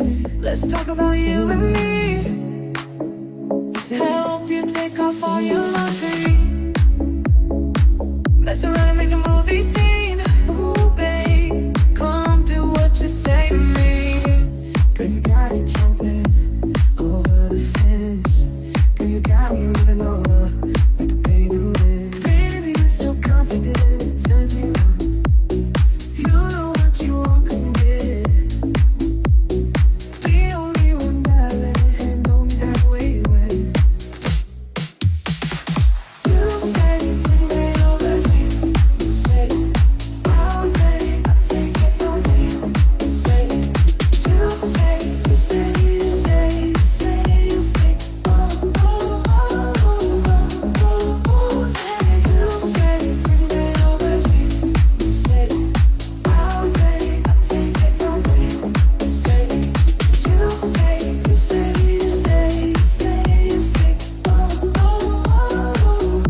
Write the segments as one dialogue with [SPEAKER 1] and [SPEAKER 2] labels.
[SPEAKER 1] Let's talk about you and me. Help you take off all your laundry. Let's around and make a movie scene. Ooh, babe, come do what you say to me.
[SPEAKER 2] Girl, you got me jumping over the fence. Girl, you got me moving over like a baby rent. Baby, you're so confident, it turns me on. You know what you want, come get. The only one that let handle me that way. You say bring it over me. You say I'll take it from you. You say you say you say you say you say you say oh oh oh oh oh oh yeah. You say bring it over me. You say I'll take it from you. You say you say you say you say you say you say oh oh oh oh.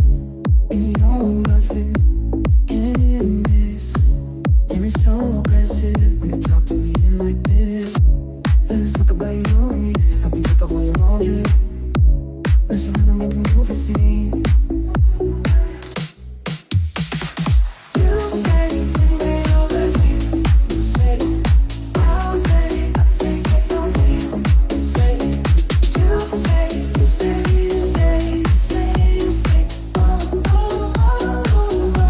[SPEAKER 2] And you know nothing in this. You're so aggressive when you talk to me like this. Let's talk about you and me. Help me take off all your laundry. Let's run and make a movie scene. You say bring it over me. You say I'll take it from you. You say you say you say you say you say you say oh oh oh oh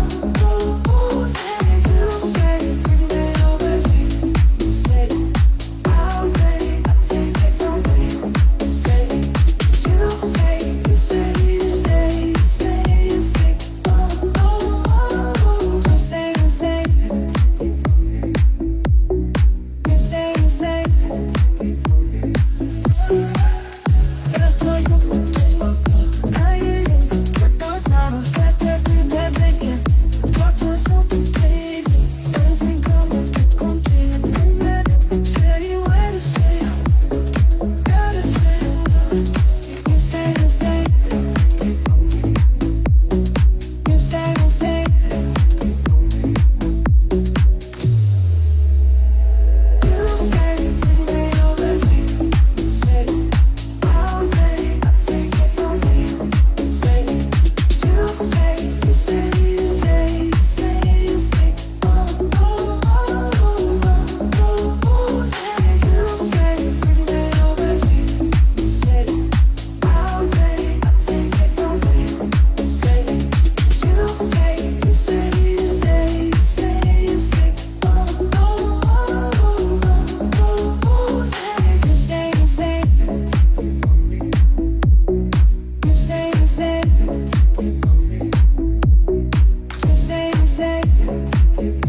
[SPEAKER 2] oh oh yeah. You say bring it over me. You say I'll take it from you. You say you say you say you say you say you say oh oh oh oh.
[SPEAKER 1] You say, you say, you say, you say.
[SPEAKER 2] Pero estoy ay, cansado de te pedir. Corto eso, baby. Everything come contigo. Say what to say, gotta say.
[SPEAKER 1] You say, you say. You say, you say.
[SPEAKER 2] You say bring it over me. You say I'll take it from you. You say you say you say you say you say you say oh oh oh oh oh oh yeah. You say bring it over me. You say I'll take it from you. You say you say you say you say you say you say oh oh oh oh oh oh yeah.
[SPEAKER 1] You say, you say. You say, you say. You say, you say.